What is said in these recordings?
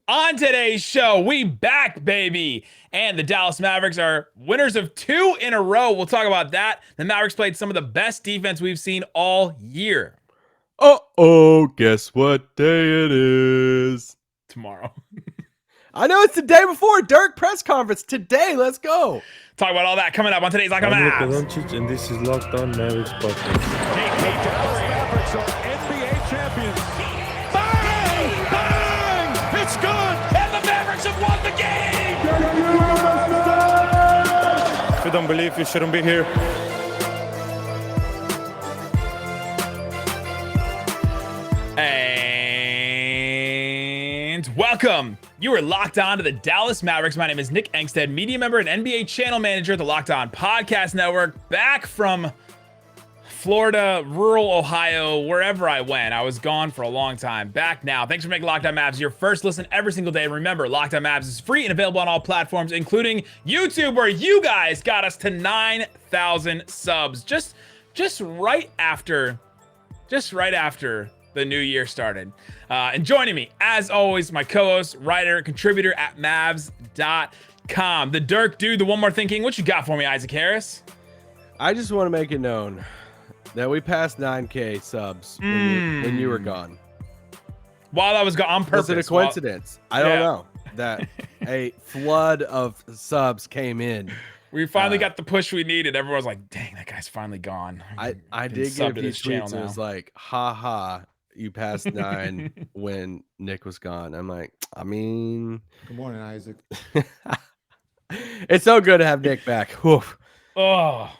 On today's show, we back, baby. And the Dallas Mavericks are winners of 2 in a row. We'll talk about that. The Mavericks played some of the best defense we've seen all year. Uh-oh, guess what day it is? Tomorrow. I know it's the day before Dirk press conference. Today, let's go. Talk about all that coming up on today's Locked On I'm Nikola Mavs. Doncic, and this is Locked On Mavericks podcast. Dallas Mavericks are NBA champions. Bang! Bang! It's good! And the Mavericks have won the game! If you don't believe, you shouldn't be here. And welcome. You are locked on to the Dallas Mavericks. My name is Nick Angstadt, media member and NBA channel manager at the Locked On Podcast Network. Back from Florida, rural Ohio, wherever I went. I was gone for a long time. Back now. Thanks for making Locked On Mavs your first listen every single day. Remember, Locked On Mavs is free and available on all platforms, including YouTube, where you guys got us to 9,000 subs. Just right after the new year started. And joining me, as always, my co-host, writer, contributor at Mavs.com. The Dirk Dude, the One More Thinking. What you got for me, Isaac Harris? I just want to make it known that we passed 9K subs when you were gone. While I was gone on purpose. Was it a coincidence? I don't know. That a flood of subs came in. We finally got the push we needed. Everyone was like, dang, that guy's finally gone. I did get a few tweets. It was like, ha, you passed 9 when Nick was gone. I'm like, I mean. Good morning, Isaac. It's so good to have Nick back. Whew. Oh.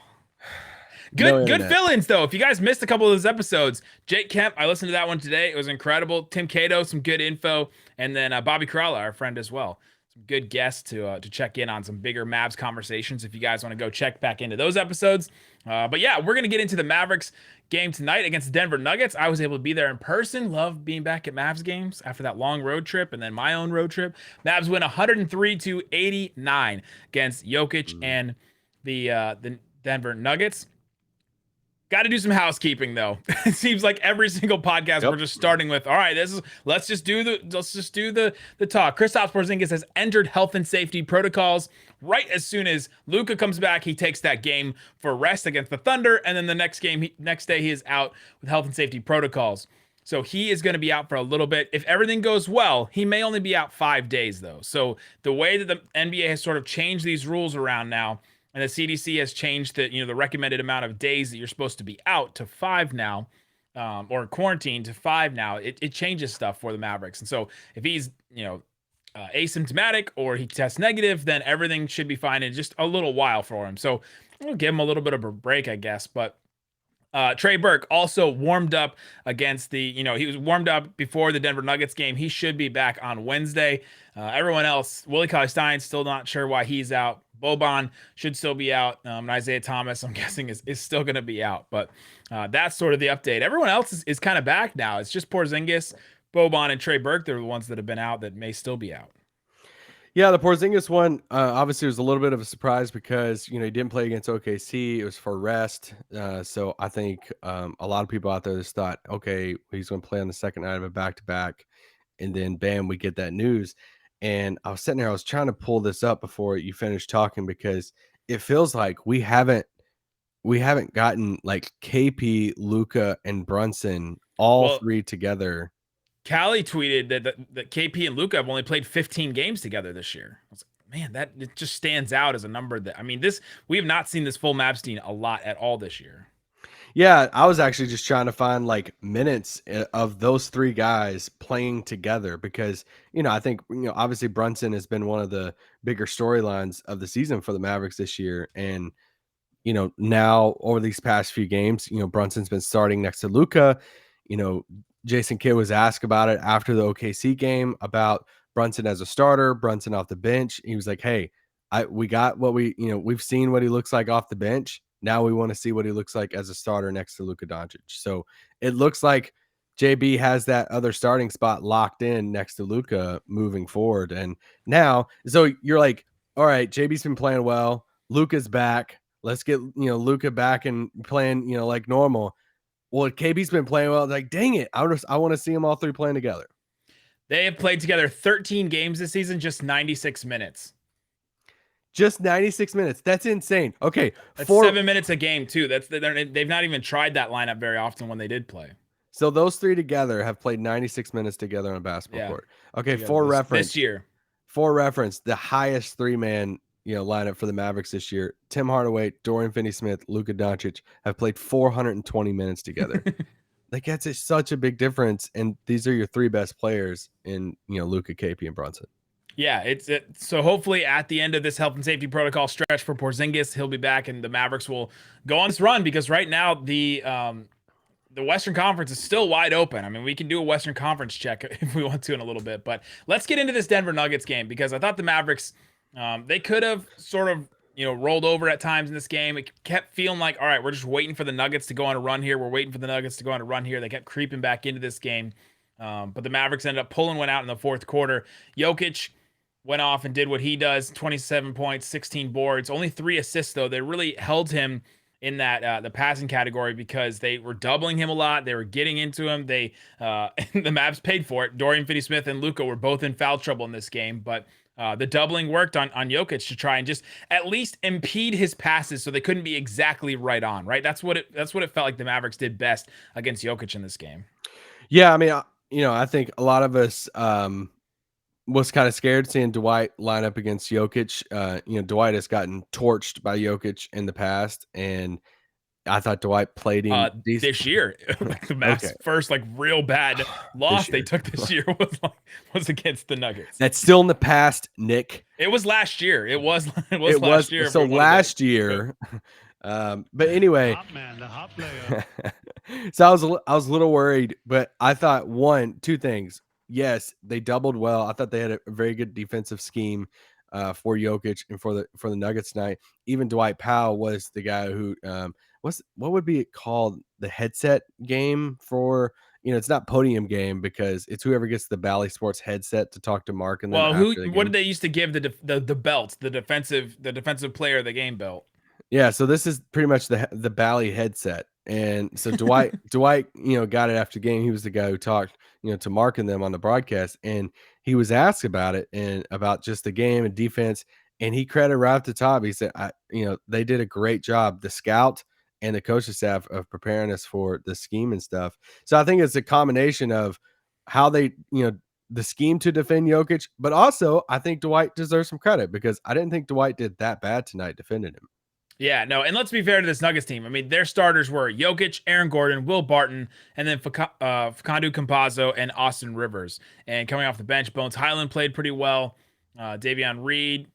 Good fill-ins, though. If you guys missed a couple of those episodes, Jake Kemp, I listened to that one today. It was incredible. Tim Cato, some good info. And then Bobby Corrala, our friend as well. Some good guests to check in on some bigger Mavs conversations if you guys want to go check back into those episodes. But yeah, we're going to get into the Mavericks game tonight against the Denver Nuggets. I was able to be there in person. Love being back at Mavs games after that long road trip and then my own road trip. Mavs win 103-89 against Jokic and the Denver Nuggets. Got to do some housekeeping though. It seems like every single podcast we're just starting with, all right, let's just do the talk. Kristaps Porzingis has entered health and safety protocols. Right as soon as Luka comes back, he takes that game for rest against the Thunder, and then the next day he is out with health and safety protocols. So he is going to be out for a little bit. If everything goes well, he may only be out 5 days though. So the way that the NBA has sort of changed these rules around now, and the CDC has changed the recommended amount of days that you're supposed to be out to 5 now, or quarantine to 5 now. It changes stuff for the Mavericks. And so if he's asymptomatic or he tests negative, then everything should be fine in just a little while for him. So we'll give him a little bit of a break, I guess. But Trey Burke also warmed up against he was warmed up before the Denver Nuggets game. He should be back on Wednesday. Everyone else, Willie Cauley-Stein, still not sure why he's out. Boban should still be out. And Isaiah Thomas, I'm guessing, is still going to be out. But that's sort of the update. Everyone else is kind of back now. It's just Porzingis, Boban, and Trey Burke. They're the ones that have been out that may still be out. Yeah, the Porzingis one obviously was a little bit of a surprise because he didn't play against OKC. It was for rest, so I think a lot of people out there just thought, okay, he's going to play on the second night of a back-to-back, and then bam, we get that news. And I was sitting there, I was trying to pull this up before you finished talking because it feels like we haven't gotten like KP, Luka, and Brunson all three together. Callie tweeted that KP and Luka have only played 15 games together this year. I was like, man, it just stands out as a number we have not seen this full Mavs team a lot at all this year. Yeah, I was actually just trying to find like minutes of those 3 guys playing together because, I think, obviously Brunson has been one of the bigger storylines of the season for the Mavericks this year. And, now over these past few games, Brunson's been starting next to Luka. Jason Kidd was asked about it after the OKC game about Brunson as a starter, Brunson off the bench. He was like, hey, we got what we've seen what he looks like off the bench. Now we want to see what he looks like as a starter next to Luka Doncic. So it looks like JB has that other starting spot locked in next to Luka moving forward. And now, so you're like, all right, JB's been playing well. Luka's back. Let's get, Luka back and playing, like normal. Well, KB's been playing well. Like, dang it. I want to see them all 3 playing together. They have played together 13 games this season, just 96 minutes. Just 96 minutes. That's insane. Okay. That's 7 minutes a game, too. They've not even tried that lineup very often when they did play. So those three together have played 96 minutes together on a basketball court. Okay, for reference. This year. For reference, the highest three-man lineup for the Mavericks this year, Tim Hardaway, Dorian Finney-Smith, Luka Doncic have played 420 minutes together. Like, that's such a big difference, and these are your three best players in Luka, KP, and Brunson. Yeah, so hopefully at the end of this health and safety protocol stretch for Porzingis, he'll be back and the Mavericks will go on this run, because right now the Western Conference is still wide open. I mean, we can do a Western Conference check if we want to in a little bit, but let's get into this Denver Nuggets game, because I thought the Mavericks, they could have sort of rolled over at times in this game. It kept feeling like, all right, we're just waiting for the Nuggets to go on a run here. We're waiting for the Nuggets to go on a run here. They kept creeping back into this game, but the Mavericks ended up pulling one out in the fourth quarter. Jokic went off and did what he does, 27 points, 16 boards, only 3 assists, though. They really held him in that the passing category because they were doubling him a lot. They were getting into him. The Mavs paid for it. Dorian Finney-Smith and Luka were both in foul trouble in this game, but the doubling worked on Jokic to try and just at least impede his passes so they couldn't be exactly right on, right? That's what it felt like the Mavericks did best against Jokic in this game. Yeah, I mean, I think a lot of us was kind of scared seeing Dwight line up against Jokic. Dwight has gotten torched by Jokic in the past, and I thought Dwight played him this year. Like the Mavs' first real bad loss they took this year was against the Nuggets. That's still in the past, Nick. It was last year. It was last year. So last year. But anyway, the hot player. So I was a little worried, but I thought two things. Yes, they doubled well. I thought they had a very good defensive scheme for Jokic and for the Nuggets tonight. Even Dwight Powell was the guy who what would be called the headset game for it's not podium game because it's whoever gets the Bally Sports headset to talk to Mark. And then what did they used to give the belt, the defensive player of the game belt? Yeah, so this is pretty much the Bally headset. And so Dwight got it after the game. He was the guy who talked to Mark and them on the broadcast, and he was asked about it and about just the game and defense, and he credited right at the top. He said they did a great job, the scout and the coaching staff, of preparing us for the scheme and stuff. So I think it's a combination of how they the scheme to defend Jokic, but also I think Dwight deserves some credit because I didn't think Dwight did that bad tonight defending him. Yeah, no, and let's be fair to this Nuggets team. I mean, their starters were Jokic, Aaron Gordon, Will Barton, and then Facundo Campazzo and Austin Rivers. And coming off the bench, Bones Highland played pretty well. Davion Reed,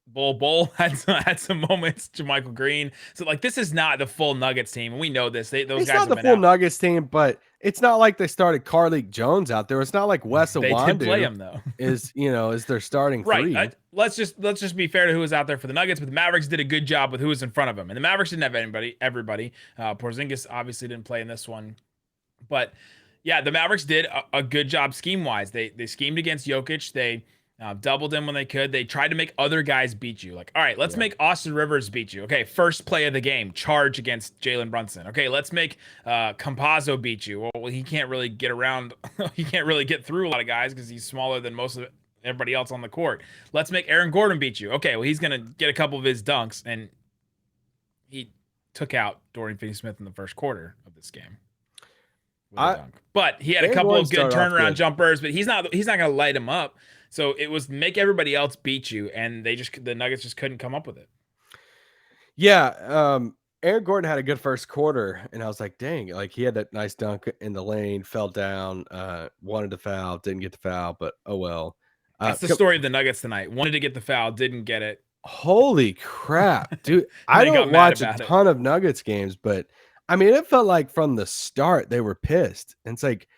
Bull had some moments. JaMychal Green. So this is not the full Nuggets team, and we know this. Those it's guys not the full Nuggets team, but it's not like they started Carlik Jones out there. It's not like Wes Iwundu. They did play him though. is their starting right. three. Let's just be fair to who was out there for the Nuggets, but the Mavericks did a good job with who was in front of them, and the Mavericks didn't have everybody. Porzingis obviously didn't play in this one, but yeah, the Mavericks did a good job scheme wise. They schemed against Jokic. They doubled him when they could. They tried to make other guys beat you. All right, let's make Austin Rivers beat you. Okay, first play of the game, charge against Jalen Brunson. Okay, let's make Campazzo beat you. Well, he can't really get around. He can't really get through a lot of guys because he's smaller than most of everybody else on the court. Let's make Aaron Gordon beat you. Okay, well, he's going to get a couple of his dunks, and he took out Dorian Finney-Smith in the first quarter of this game. But he had a couple of good turnaround jumpers, but he's not going to light him up. So it was make everybody else beat you, and the Nuggets just couldn't come up with it. Yeah, Aaron Gordon had a good first quarter, and I was like, dang, he had that nice dunk in the lane, fell down, wanted to foul, didn't get the foul, but oh well. That's the story of the Nuggets tonight. Wanted to get the foul, didn't get it. Holy crap, dude. I don't watch a ton of Nuggets games, but I mean, it felt like from the start they were pissed. And it's like,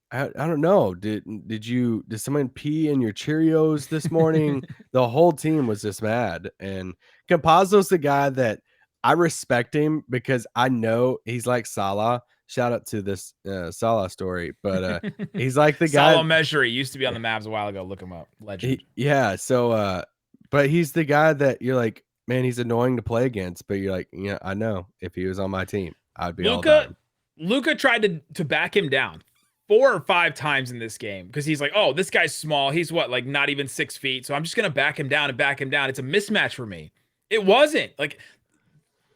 I don't know. Did someone pee in your Cheerios this morning? The whole team was just mad. And Campazzo's the guy that I respect him because I know he's like Salah. Shout out to this Salah story, but he's like the guy. Salah Mejri used to be on the Mavs a while ago. Look him up, legend. So, but he's the guy that you're like, man, he's annoying to play against. But you're like, yeah, I know if he was on my team, I'd be all done. Luka tried to back him down 4 or 5 times in this game because he's like, oh, this guy's small. He's what, like not even 6 feet. So I'm just going to back him down and back him down. It's a mismatch for me. It wasn't like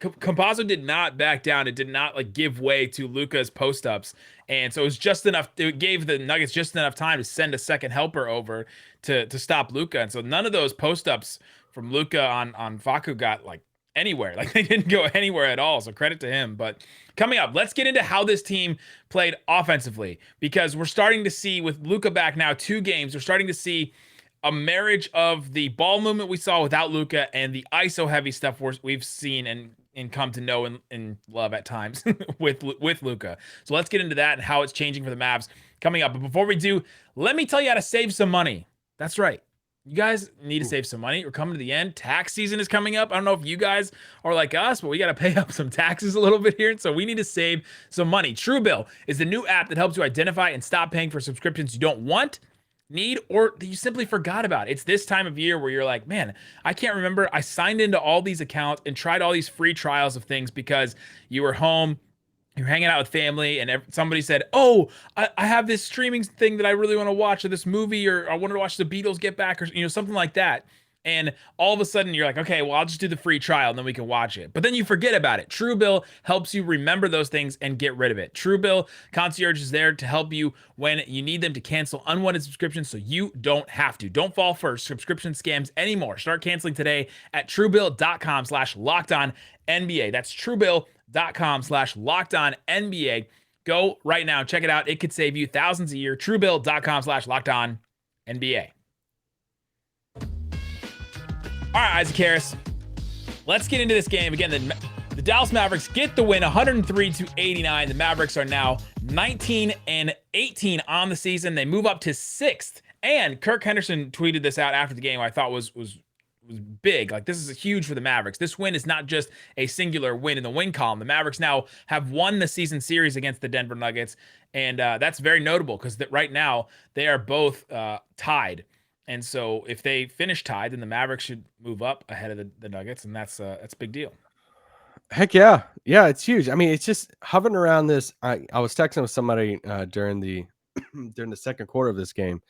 Campazzo did not back down. It did not like give way to Luka's post ups. And so it was just enough. It gave the Nuggets just enough time to send a second helper over to stop Luka. And so none of those post ups from Luka on Facu got like anywhere. Like they didn't go anywhere at all. So credit to him. But coming up, let's get into how this team played offensively, because we're starting to see with Luka back now 2 games, we're starting to see a marriage of the ball movement we saw without Luka and the ISO heavy stuff we've seen and come to know and love at times with Luka. So let's get into that and how it's changing for the Mavs coming up. But before we do, let me tell you how to save some money. That's right. You guys need to save some money. We're coming to the end. Tax season is coming up. I don't know if you guys are like us, but we got to pay up some taxes a little bit here. So we need to save some money. Truebill is the new app that helps you identify and stop paying for subscriptions you don't want, need, or that you simply forgot about. It's this time of year where you're like, man, I can't remember. I signed into all these accounts and tried all these free trials of things because you were home, you're hanging out with family, and somebody said, oh, I have this streaming thing that I really want to watch, or this movie, or I wanted to watch the Beatles get back, or something like that. And all of a sudden you're like, okay, well, I'll just do the free trial and then we can watch it. But then you forget about it. Truebill helps you remember those things and get rid of it. Truebill Concierge is there to help you when you need them to cancel unwanted subscriptions so you don't have to. Don't fall for subscription scams anymore. Start canceling today at truebill.com/lockedonnba. That's truebill.com/lockedonnba. Go right now. Check it out. It could save you thousands a year. Truebill.com/lockedonnba. All right, Isaac Harris, let's get into this game. Again, the Dallas Mavericks get the win 103-89. The Mavericks are now 19-18 on the season. They move up to 6th. And Kirk Henderson tweeted this out after the game, I thought was big. Like, this is huge for the Mavericks. This win is not just a singular win in the win column. The Mavericks now have won the season series against the Denver Nuggets. And that's very notable because right now they are both tied. And so if they finish tied, then the Mavericks should move up ahead of the Nuggets, and that's a big deal. Heck yeah. Yeah, it's huge. I mean, it's just hovering around this. I was texting with somebody during the during the second quarter of this game,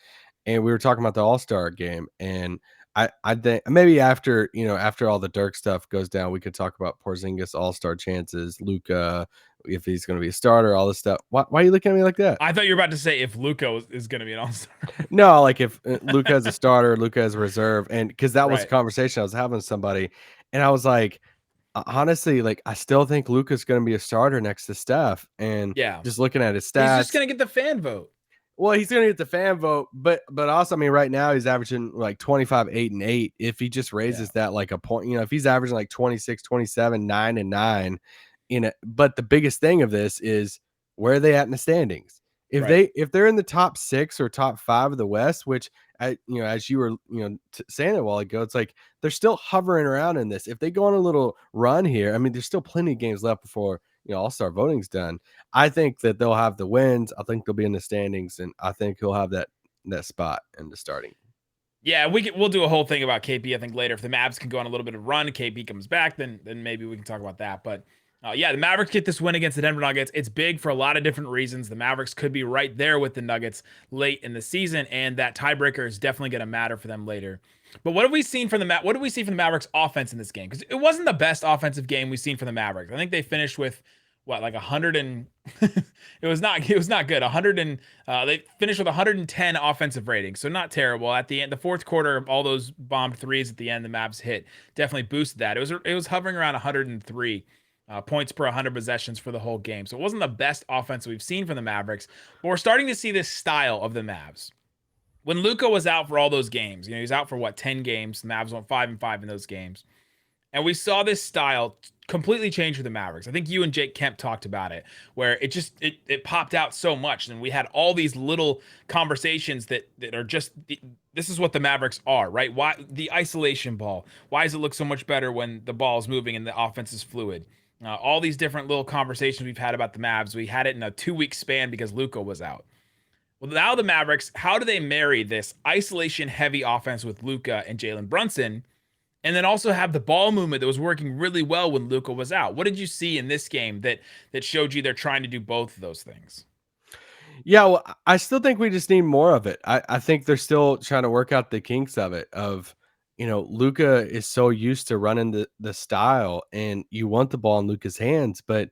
and we were talking about the All-Star game. And I think maybe after all the Dirk stuff goes down, we could talk about Porzingis All-Star chances, Luka, if he's going to be a starter, all this stuff. Why are you looking at me like that? I thought you were about to say if Luka is going to be an All-Star. No, like if Luka is a starter, Luka is a reserve, and because that was a conversation I was having with somebody, and I was like, honestly, like I still think Luka's going to be a starter next to Steph, and just looking at his stats, he's just going to get the fan vote. Well, he's going to get the fan vote, but also, I mean, right now he's averaging like 25, 8, and 8. If he just raises that like a point, if he's averaging like 26, 27, 9, and 9. But the biggest thing of this is where are they at in the standings? If they're in the top 6 or top 5 of the West, which as you were saying a while ago, it's like they're still hovering around in this. If they go on a little run here, I mean, there's still plenty of games left before All-Star voting's done. I think that they'll have the wins. I think they'll be in the standings, and I think he'll have that spot in the starting. Yeah, we'll do a whole thing about KP, I think, later. If the Mavs can go on a little bit of run, KP comes back, then maybe we can talk about that. But the Mavericks get this win against the Denver Nuggets. It's big for a lot of different reasons. The Mavericks could be right there with the Nuggets late in the season, and that tiebreaker is definitely going to matter for them later. But what have we seen from the Mavericks offense in this game? Because it wasn't the best offensive game we've seen from the Mavericks. I think they finished with like 100 and it was not good. 100 and they finished with 110 offensive rating, so not terrible. At the end, the fourth quarter, all those bombed threes at the end, the Mavs hit definitely boosted that. It was hovering around 103. Points per 100 possessions for the whole game. So it wasn't the best offense we've seen from the Mavericks, but we're starting to see this style of the Mavs. When Luka was out for all those games, he was out for 10 games. The Mavs went 5-5 in those games. And we saw this style completely change for the Mavericks. I think you and Jake Kemp talked about it, where it popped out so much. And we had all these little conversations that are just, this is what the Mavericks are, right? Why the isolation ball? Why does it look so much better when the ball is moving and the offense is fluid? All these different little conversations we've had about the Mavs. We had it in a 2-week span because Luka was out. Well, now the Mavericks, how do they marry this isolation-heavy offense with Luka and Jalen Brunson, and then also have the ball movement that was working really well when Luka was out? What did you see in this game that showed you they're trying to do both of those things? Yeah, well, I still think we just need more of it. I think they're still trying to work out the kinks of it. Luka is so used to running the style, and you want the ball in Luka's hands, but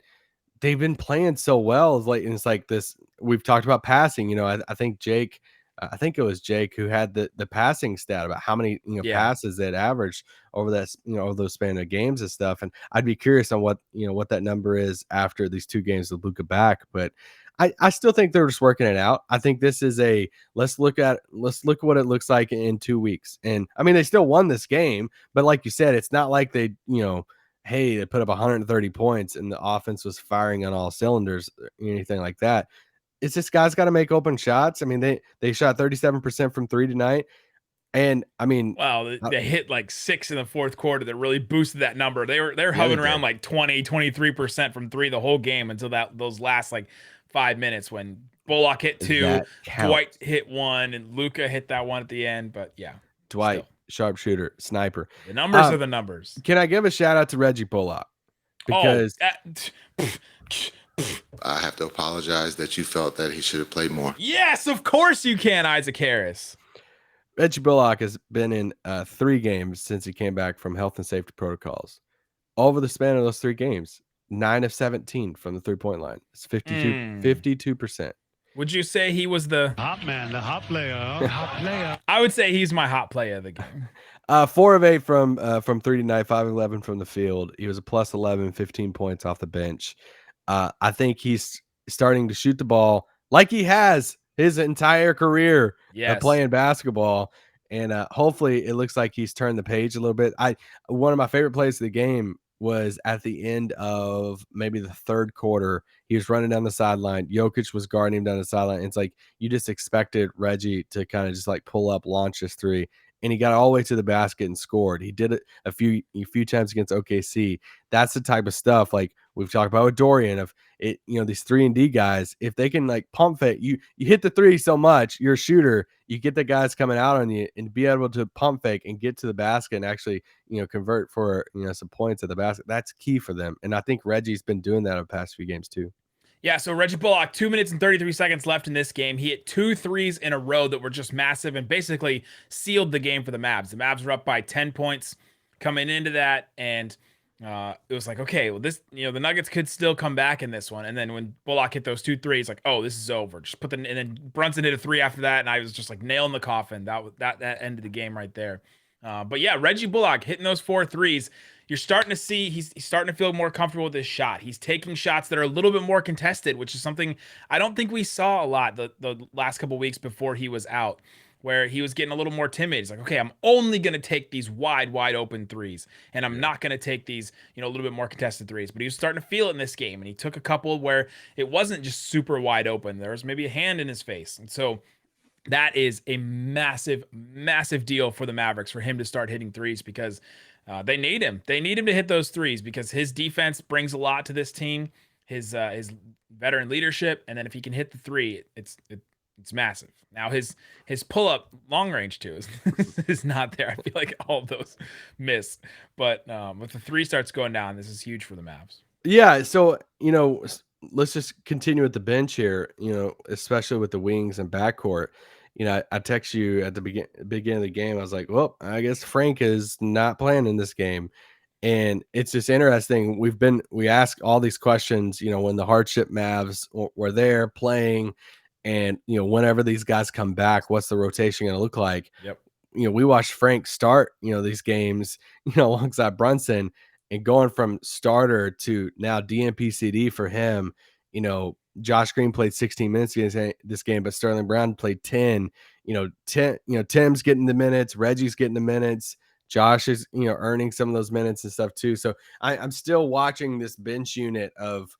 they've been playing so well. It's like this. We've talked about passing. I think Jake. I think it was Jake who had the passing stat about how many Yeah. passes they'd averaged over that over those span of games and stuff. And I'd be curious on what that number is after these 2 games with Luka back. But I still think they're just working it out. I think this is let's look at what it looks like in 2 weeks. And I mean, they still won this game, but like you said, it's not like hey, they put up 130 points and the offense was firing on all cylinders or anything like that. It's just guys got to make open shots. I mean, they shot 37% from 3 tonight. And I mean, well, they hit like 6 in the fourth quarter that really boosted that number. They're they hovering around did. like 23% from 3 the whole game until those last like 5 minutes when Bullock hit 2, That counts. Dwight hit 1, and Luka hit that one at the end. But yeah, Dwight, still. sharpshooter, sniper. The numbers are the numbers. Can I give a shout out to Reggie Bullock? Because I have to apologize that you felt that he should have played more. yes, of course you can, Isaac Harris. Reggie Bullock has been in 3 games since he came back from health and safety protocols. Over the span of those 3 games, 9 of 17 from the 3-point line. It's 52%. Would you say he was the Hot man, the hot player, hot player. I would say he's my hot play of the game. 4 of 8 from 3 tonight, 5 of 11 from the field. He was a plus 11, 15 points off the bench. I think he's starting to shoot the ball like he has his entire career playing basketball. And hopefully it looks like he's turned the page a little bit. One of my favorite plays of the game was at the end of maybe the 3rd quarter. He was running down the sideline. Jokic was guarding him down the sideline. It's like you just expected Reggie to kind of just like pull up, launch this 3. And he got all the way to the basket and scored. He did it a few times against OKC. That's the type of stuff like we've talked about with Dorian of it. These 3-and-D guys, if they can like pump fake, you hit the 3 so much, you're a shooter. You get the guys coming out on you and be able to pump fake and get to the basket and actually convert for some points at the basket. That's key for them. And I think Reggie's been doing that over the past few games too. Yeah, so Reggie Bullock, 2 minutes and 33 seconds left in this game. He hit 2 threes in a row that were just massive and basically sealed the game for the Mavs. The Mavs were up by 10 points coming into that, and it was like, okay, well, this, the Nuggets could still come back in this one. And then when Bullock hit those 2 threes, like, oh, this is over. Just and then Brunson hit a 3 after that, and I was just like nailing the coffin. That ended the game right there. But yeah, Reggie Bullock hitting those 4 threes. You're starting to see he's starting to feel more comfortable with his shot. He's taking shots that are a little bit more contested, which is something I don't think we saw a lot the last couple weeks before he was out, where he was getting a little more timid. He's like, okay, I'm only going to take these wide open threes, and I'm not going to take these, a little bit more contested threes. But he was starting to feel it in this game, and he took a couple where it wasn't just super wide open. There was maybe a hand in his face. And so that is a massive, massive deal for the Mavericks for him to start hitting threes because they need him. They need him to hit those threes because his defense brings a lot to this team. His veteran leadership, and then if he can hit the 3, it's massive. Now his pull up long range too is not there. I feel like all of those miss, but if the 3 starts going down, this is huge for the Mavs. Yeah, so let's just continue with the bench here. Especially with the wings and backcourt. I text you at the beginning of the game. I was like, well, I guess Frank is not playing in this game. And it's just interesting. We ask all these questions, when the hardship Mavs were there playing and, whenever these guys come back, what's the rotation going to look like? Yep. We watched Frank start, these games, alongside Brunson and going from starter to now DNP-CD for him, Josh Green played 16 minutes against this game, but Sterling Brown played 10. Tim's getting the minutes, Reggie's getting the minutes, Josh is earning some of those minutes and stuff too. So I'm still watching this bench unit of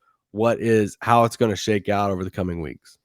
how it's going to shake out over the coming weeks.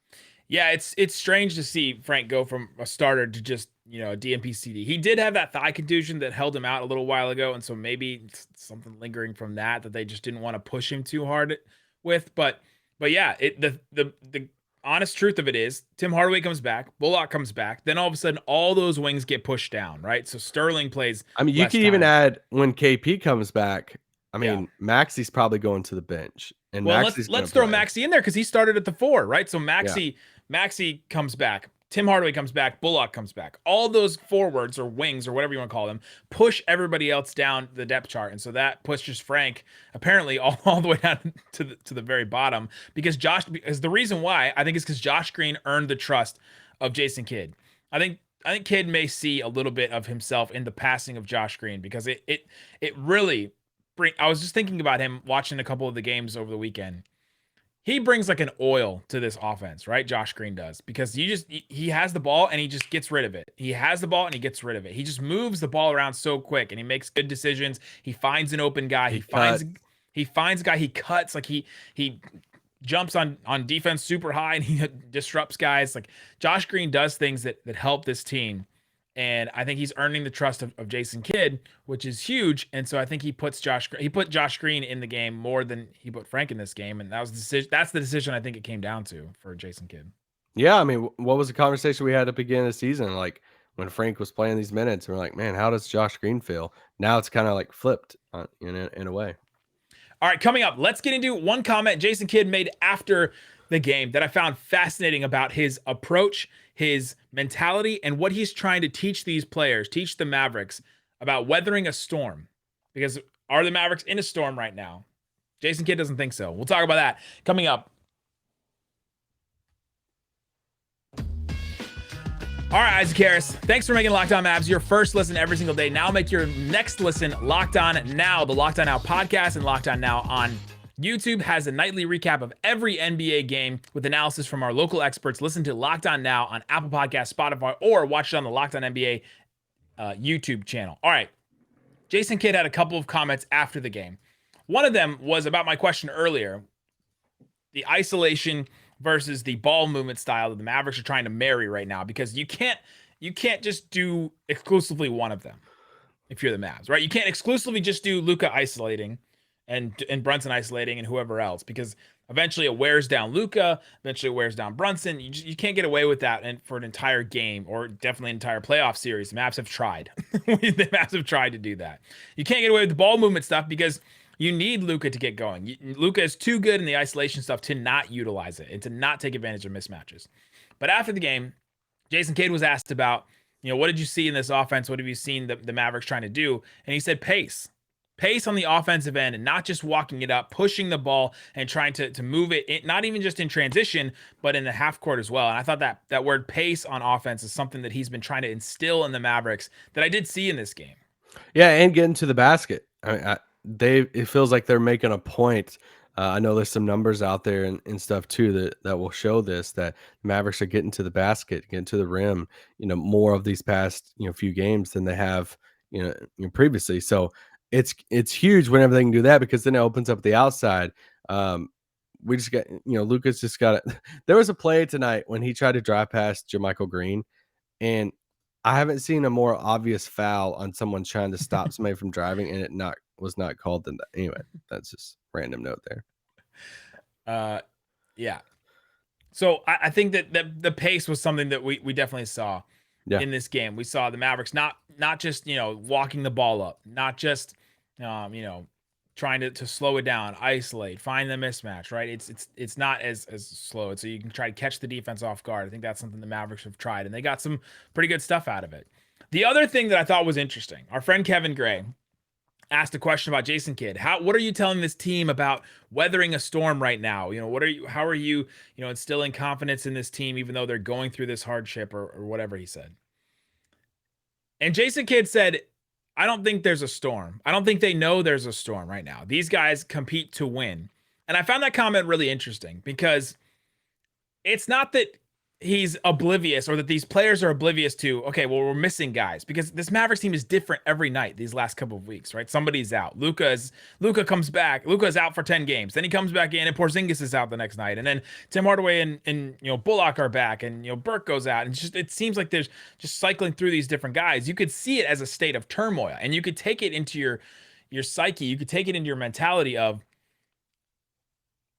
Yeah, it's strange to see Frank go from a starter to just a DNP-CD. He did have that thigh contusion that held him out a little while ago, and so maybe it's something lingering from that they just didn't want to push him too hard with. But yeah, the honest truth of it is Tim Hardaway comes back, Bullock comes back, then all of a sudden all those wings get pushed down, right? So Sterling plays. I mean, you can even add when KP comes back. I mean, Maxi's probably going to the bench, and let's throw Maxi in there because he started at the 4, right? So Maxi Maxey comes back. Tim Hardaway comes back. Bullock comes back. All those forwards or wings or whatever you want to call them push everybody else down the depth chart. And so that pushes Frank apparently all the way down to the very bottom because the reason why I think is because Josh Green earned the trust of Jason Kidd. I think Kidd may see a little bit of himself in the passing of Josh Green because it really I was just thinking about him watching a couple of the games over the weekend. He brings like an oil to this offense, right? Josh Green does, because he has the ball and he just gets rid of it. He has the ball and he gets rid of it. He just moves the ball around so quick and he makes good decisions. He finds an open guy. He finds a guy. He cuts, like he jumps on defense super high and he disrupts guys. Like Josh Green does things that help this team. And I think he's earning the trust of Jason Kidd, which is huge. And so I think he put Josh Green in the game more than he put Frank in this game. And that was the decision. That's the decision I think it came down to for Jason Kidd. Yeah, I mean, what was the conversation we had at the beginning of the season? Like when Frank was playing these minutes, we're like, man, how does Josh Green feel? Now it's kind of like flipped in a way. All right, coming up, let's get into one comment Jason Kidd made after the game that I found fascinating about his approach, his mentality, and what he's trying to teach these players, teach the Mavericks about weathering a storm. Because are the Mavericks in a storm right now? Jason Kidd doesn't think so. We'll talk about that coming up. All right, Isaac Harris, thanks for making Locked On Mavs your first listen every single day. Now make your next listen Locked On Now. The Locked On Now podcast and Locked On Now on YouTube has a nightly recap of every NBA game with analysis from our local experts. Listen to Locked On Now on Apple Podcasts, Spotify, or watch it on the Locked On NBA YouTube channel. All right, Jason Kidd had a couple of comments after the game. One of them was about my question earlier, the isolation versus the ball movement style that the Mavericks are trying to marry right now, because you can't just do exclusively one of them if you're the Mavs, right? You can't exclusively just do Luka isolating and Brunson isolating and whoever else, because eventually it wears down Luka, eventually it wears down Brunson. You can't get away with that for an entire game, or definitely an entire playoff series. The Mavs have tried. The Mavs have tried to do that. You can't get away with the ball movement stuff because you need Luka to get going. Luka is too good in the isolation stuff to not utilize it and to not take advantage of mismatches. But after the game, Jason Kidd was asked about, what did you see in this offense? What have you seen the Mavericks trying to do? And he said pace. Pace on the offensive end, and not just walking it up, pushing the ball and trying to move it, not even just in transition, but in the half court as well. And I thought that word pace on offense is something that he's been trying to instill in the Mavericks that I did see in this game. Yeah, and getting to the basket. It feels like they're making a point. I know there's some numbers out there and stuff too that will show this, that Mavericks are getting to the basket, getting to the rim, more of these past few games than they have previously. So it's huge whenever they can do that, because then it opens up the outside. We just got Luka's just got it. There was a play tonight when he tried to drive past JaMychal Green, and I haven't seen a more obvious foul on someone trying to stop somebody from driving, and it was not called than that. Anyway, that's just random note there. Yeah. So I think that the pace was something that we definitely saw in this game. We saw the Mavericks not just walking the ball up, not just trying to slow it down, isolate, find the mismatch, right? It's not as slow, so you can try to catch the defense off guard. I think that's something the Mavericks have tried, and they got some pretty good stuff out of it. The other thing that I thought was interesting, our friend Kevin Gray asked a question about Jason Kidd. What are you telling this team about weathering a storm right now? How are you instilling confidence in this team, even though they're going through this hardship or whatever he said. And Jason Kidd said, I don't think there's a storm. I don't think they know there's a storm right now. These guys compete to win. And I found that comment really interesting, because it's not that he's oblivious or that these players are oblivious to, okay, well, we're missing guys, because this Mavericks team is different every night these last couple of weeks, right? Somebody's out. Luka comes back. Luka is out for 10 games. Then he comes back in, and Porzingis is out the next night. And then Tim Hardaway and Bullock are back, and Burke goes out. And it seems like there's just cycling through these different guys. You could see it as a state of turmoil, and you could take it into your psyche. You could take it into your mentality of,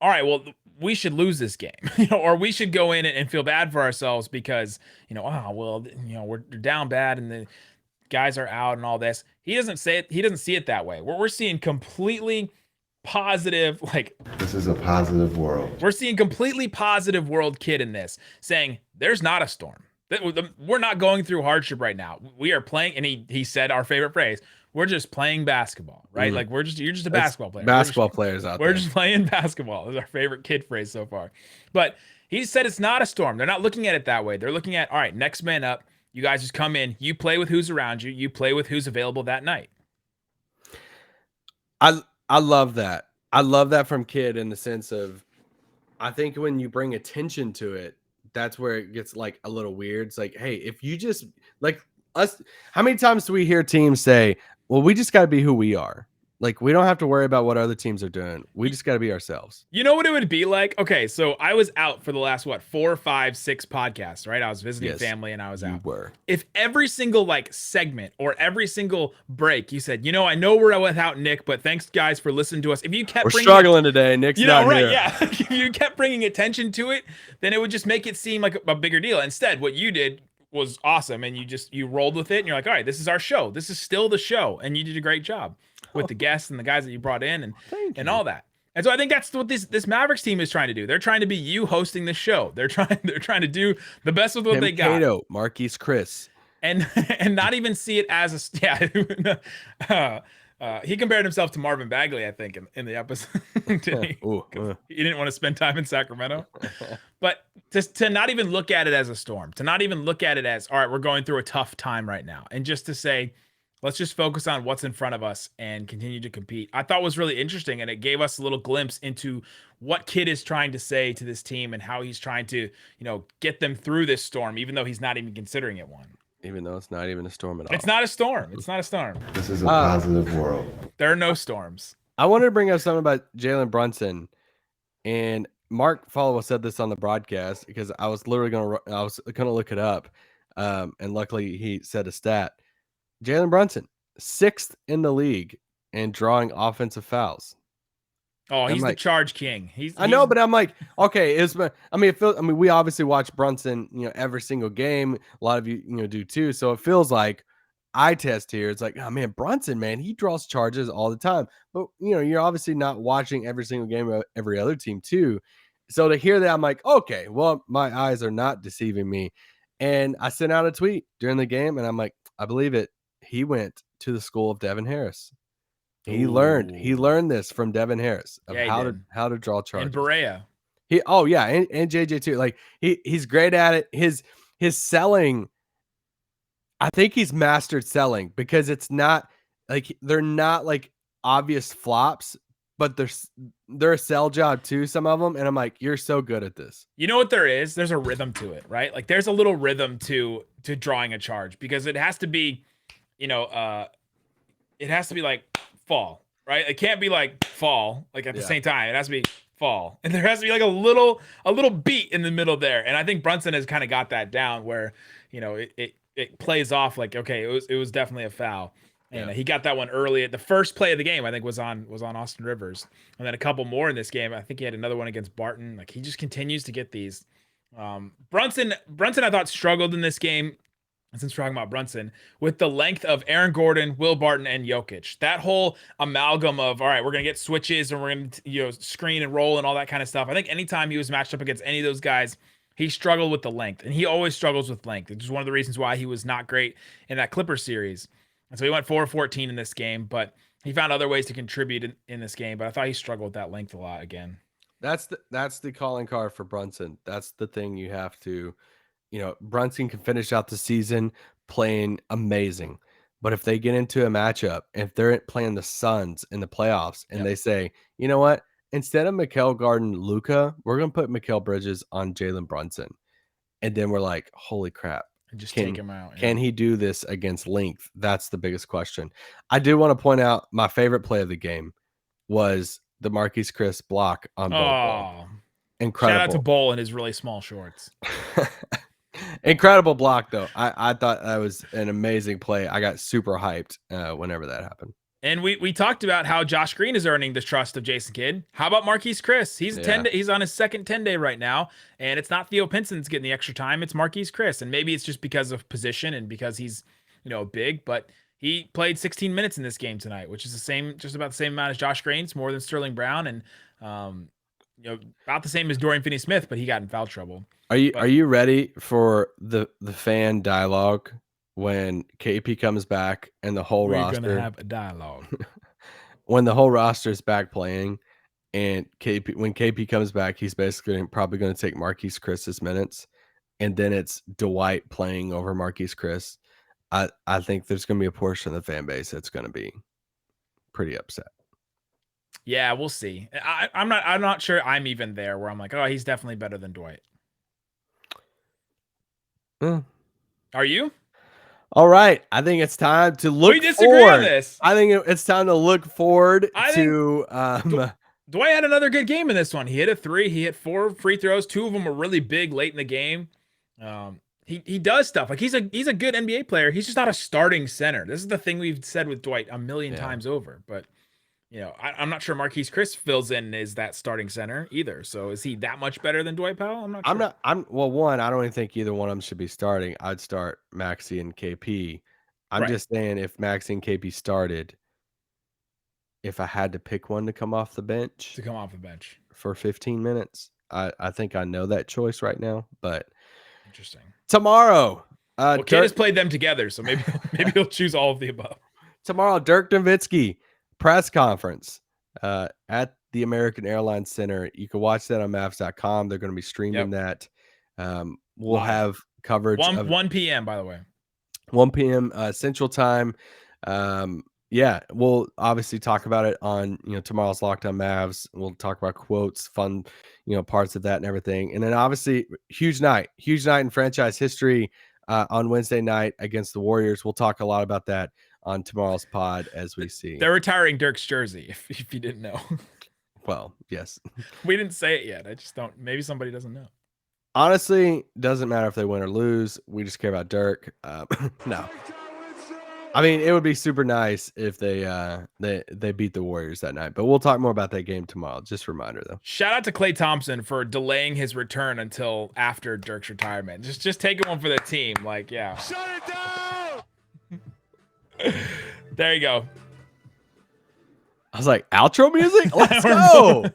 all right, well, we should lose this game, or we should go in and feel bad for ourselves because, we're down bad and the guys are out and all this. He doesn't say it. He doesn't see it that way. We're seeing completely positive, like This is a positive world. we're seeing completely positive world kid in this, saying there's not a storm. We're not going through hardship right now. We are playing, and he said our favorite phrase, we're just playing basketball, right? Like you're just a basketball player. Basketball players out there. We're just playing basketball. Is our favorite kid phrase so far. But he said it's not a storm. They're not looking at it that way. They're looking at, all right, next man up. You guys just come in. You play with who's around you. You play with who's available that night. I love that. I love that from Kid in the sense of, I think when you bring attention to it, that's where it gets like a little weird. It's like, hey, if you just like us, how many times do we hear teams say, well, we just got to be who we are? Like, we don't have to worry about what other teams are doing. We just got to be ourselves. You know what it would be like? Okay, so I was out for the last, 4, 5, 6 podcasts, right? I was visiting family and I was out. If every single like segment or every single break you said, I know we're without Nick, but thanks guys for listening to us. If you kept we're struggling today, Nick's not right, here. Yeah. If you kept bringing attention to it, then it would just make it seem like a bigger deal. Instead, what you did was awesome, and you rolled with it, and you're like, all right, this is our show. This is still the show, and you did a great job with the guests and the guys that you brought in and all that. And so I think that's what this Mavericks team is trying to do. They're trying to be you hosting the show. They're trying to do the best with what they got. Cato, Marquise Chris. And not even see it as he compared himself to Marvin Bagley, I think, in the episode. He didn't want to spend time in Sacramento. But to not even look at it as a storm, to not even look at it as, all right, we're going through a tough time right now. And just to say, let's just focus on what's in front of us and continue to compete, I thought was really interesting. And it gave us a little glimpse into what Kid is trying to say to this team and how he's trying to, get them through this storm, even though he's not even considering it one. Even though it's not even a storm at all. It's not a storm. It's not a storm. This is a positive world. There are no storms. I wanted to bring up something about Jalen Brunson, and Mark Followill said this on the broadcast because I was literally gonna look it up, and luckily he said a stat. Jalen Brunson, 6th in the league in drawing offensive fouls. Oh, he's the charge king. I know, but I'm like, okay, we obviously watch Brunson, every single game. A lot of you, do too. So it feels like eye test here. It's like, oh man, Brunson, man, he draws charges all the time. But you're obviously not watching every single game of every other team too. So to hear that, I'm like, okay, well, my eyes are not deceiving me. And I sent out a tweet during the game, and I'm like, I believe it. He went to the school of Devin Harris. He learned this from Devin Harris of how to draw charges. And Berea. And JJ too. Like he's great at it. His selling, I think he's mastered selling because it's not like they're not like obvious flops, but they're a sell job too, some of them. And I'm like, you're so good at this. You know what there is? There's a rhythm to it, right? Like there's a little rhythm to drawing a charge because it has to be, it has to be like fall, right? It can't be like fall, like at the same time. It has to be fall. And there has to be like a little beat in the middle there. And I think Brunson has kind of got that down where, it plays off like, okay, it was definitely a foul. And he got that one early at the first play of the game, I think was on Austin Rivers. And then a couple more in this game. I think he had another one against Barton. Like he just continues to get these. Brunson I thought struggled in this game. Since we're talking about Brunson, with the length of Aaron Gordon, Will Barton, and Jokic, that whole amalgam of, all right, we're going to get switches and we're going to screen and roll and all that kind of stuff. I think anytime he was matched up against any of those guys, he struggled with the length, and he always struggles with length. It's just one of the reasons why he was not great in that Clippers series. And so he went 4-14 in this game, but he found other ways to contribute in this game. But I thought he struggled with that length a lot again. That's the calling card for Brunson. That's the thing you have to. Brunson can finish out the season playing amazing. But if they get into a matchup, if they're playing the Suns in the playoffs and they say, you know what, instead of Mikal guarding Luka, we're going to put Mikal Bridges on Jalen Brunson. And then we're like, holy crap. And just take him out. Can he do this against length? That's the biggest question. I do want to point out my favorite play of the game was the Marquise Chris block on Bol. Incredible. Shout out to Bol in his really small shorts. Incredible block, though. I thought that was an amazing play. I got super hyped whenever that happened. And we talked about how Josh Green is earning the trust of Jason Kidd. How about Marquise Chris? He's he's on his second 10-day right now, and it's not Theo Pinson's getting the extra time. It's Marquise Chris, and maybe it's just because of position and because he's big, but He played 16 minutes in this game tonight, which is just about the same amount as Josh Green's, more than Sterling Brown, and about the same as Dorian Finney-Smith, but he got in foul trouble. Are you ready for the fan dialogue when KP comes back and the whole roster? We're gonna have a dialogue when the whole roster is back playing, and when KP comes back, he's basically probably going to take Marquise Chris's minutes, and then it's Dwight playing over Marquise Chris. I think there's going to be a portion of the fan base that's going to be pretty upset. Yeah, we'll see. I'm not sure I'm even there where I'm like, oh, he's definitely better than Dwight. Are you? All right. I think it's time to look We disagree forward. on this. I think it's time to look forward to Dwight had another good game in this one. He hit a 3. He hit 4 free throws. 2 of them were really big late in the game. He does stuff. Like he's a good NBA player. He's just not a starting center. This is the thing we've said with Dwight a million times over. But I'm not sure Marquise Chris fills in as that starting center either. So is he that much better than Dwight Powell? I'm not sure. Well, one, I don't even think either one of them should be starting. I'd start Maxey and KP. I'm just saying if Maxey and KP started, if I had to pick one to come off the bench for 15 minutes, I think I know that choice right now, but interesting. Tomorrow, Kid has played them together, so maybe he'll choose all of the above. Tomorrow, Dirk Nowitzki press conference at the American Airlines Center. You can watch that on Mavs.com. They're going to be streaming that. We'll have coverage 1 p.m. by the way. 1 p.m. Central Time. We'll obviously talk about it on tomorrow's Locked On Mavs. We'll talk about quotes, fun parts of that and everything. And then obviously huge night in franchise history on Wednesday night against the Warriors. We'll talk a lot about that on tomorrow's pod as we see. They're retiring Dirk's jersey, if you didn't know. Well, yes. We didn't say it yet. I just don't. Maybe somebody doesn't know. Honestly, doesn't matter if they win or lose. We just care about Dirk. No. I mean, it would be super nice if they beat the Warriors that night. But we'll talk more about that game tomorrow. Just a reminder, though. Shout out to Klay Thompson for delaying his return until after Dirk's retirement. Just taking one for the team. Like, yeah. Shut it down! There you go. I was like, outro music? Let's go.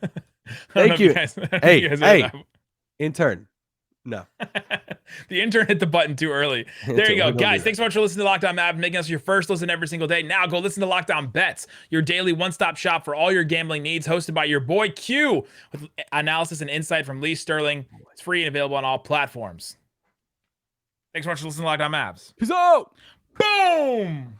Thank you. Hey, intern. No. The intern hit the button too early. There you go. Guys, thanks so much for listening to Locked On Mavs, making us your first listen every single day. Now go listen to Locked On Bets, your daily one-stop shop for all your gambling needs, hosted by your boy Q, with analysis and insight from Lee Sterling. It's free and available on all platforms. Thanks so much for listening to Locked On Mavs. Peace out. Boom!